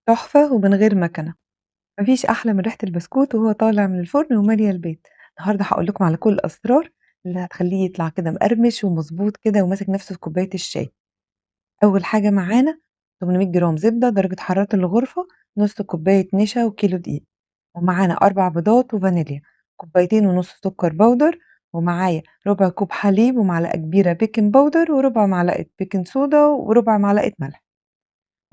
تحفة ومن غير مكنة، ما فيش أحلى من ريحة البسكوت وهو طالع من الفرن ومالية البيت. النهارده هاقول لكم على كل الأسرار اللي هتخلّيه يطلع كده مقرمش ومضبوط كده وماسك نفسه في كوباية الشاي. أول حاجة معانا 800 جرام زبدة درجة حرارة الغرفة، نُص كوباية نشا وكيلو دقيق، ومعانا 4 بيضات وفانيليا، كوبايتين ونُص سكر بودر، ومعايا ربع كوب حليب ومعلقة كبيرة بيكنج باودر وربع معلقة بيكنج صودا وربع معلقة ملح.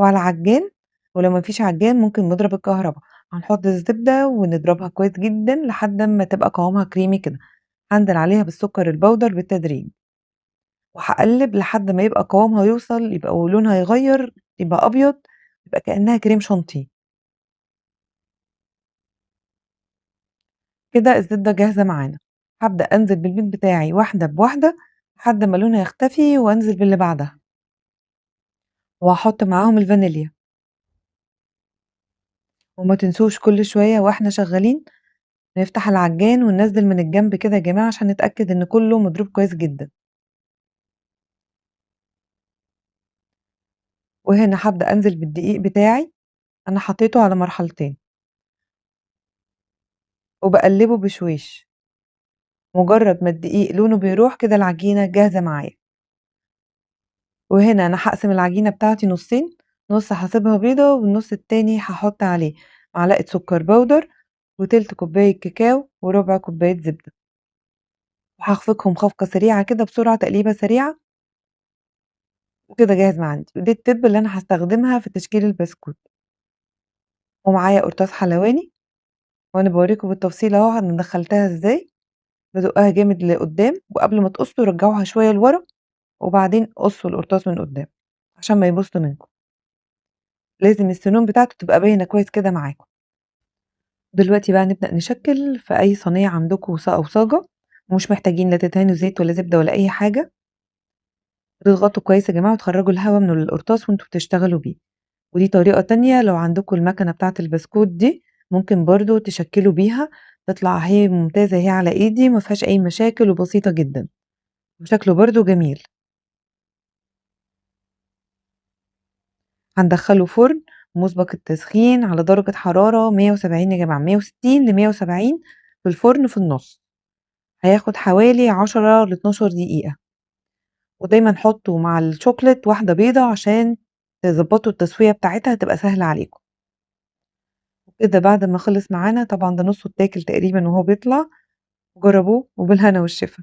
وعلى عجان، ولو ما فيش عجان ممكن مضرب الكهربا، هنحط الزبدة ونضربها كويس جدًا لحد أمّا تبقى قوامها كريمي كده، هانزل عليها بالسكر البودر بالتدريج، وهاقلّب لحد ما يبقى قوامها يبقى ولونها يغيّر يبقى أبيض، يبقى كأنها كريم شانتيه. كده الزبدة جاهزة معانا، هابدأ أنزل بالبيض بتاعي واحدة بواحدة لحد ما لونها يختفي وأنزل باللي بعدها، وهاحط معاهم الفانيليا، وما تنسوش كل شوية وإحنا شغالين نفتح العجان وننزّل من الجنب كده يا جماعة عشان نتأكد إن كلّه مضروب كويس جدًا، وهنا هابدأ أنزل بالدقيق بتاعي، أنا حطيته على مرحلتين، وباقلّبه بشويش، مجرّد ما الدقيق لونه بيروح كده العجينة جاهزة معايا، وهنا أنا هاقسم العجينة بتاعتي نُصّين، نُص هاسيبها بيضة والنُص التاني هاحط عليه معلقة سكر بودر وتِلت كوباية كاكاو وربع كوباية زبدة، وهاخفقهم خفقة سريعة كده بسرعة تقليبة سريعة، وكده جاهز ما عندي، ودي التِّبة اللي أنا هاستخدمها في تشكيل البسكوت، ومعايا قرطاس حلواني وأنا باوريكم بالتفصيل أهو أنا دخّلتها إزاي، بازُقّها جامد لقدّام، وقبل ما تقصوا رجّعوها شوية لورا، وبعدين قصوا القرطاس من قدّام، عشان ما يبوظش منكم، لازم السنون بتاعته تبقى باينة كويس كده معاكم. دلوقتي بقى نبدأ نشكِّل في أي صينية عندكم أو صاجة، ومش محتاجين لا تدهنوا زيت ولا زبدة ولا أي حاجة، وتضغطوا كويس يا جماعة وتخرّجوا الهوا من القرطاس وأنتم بتشتغلوا بيه. ودي طريقة تانية لو عندكم المكنة بتاعة البسكوت دي، ممكن برضه تشكِّلوا بيها، تطلع أهي ممتازة أهي على إيدي ما فيهاش أي مشاكل وبسيطة جدًا، وشكله برضه جميل. هندخّله فرن مسبق التسخين على درجة حرارة 170 يا جماعة، 160 ل170 في الفرن في النُص، هياخد حوالي 10 ل12 دقيقة، ودايمًا حطّوا مع الشوكولات واحدة بيضة عشان تضبّطوا التسوية بتاعتها تبقى سهلة عليكم. وكده بعد ما خلص معانا طبعًا ده نُصّه اتاكل تقريبًا وهو بيطلع، جرّبوه وبالهنا والشفا.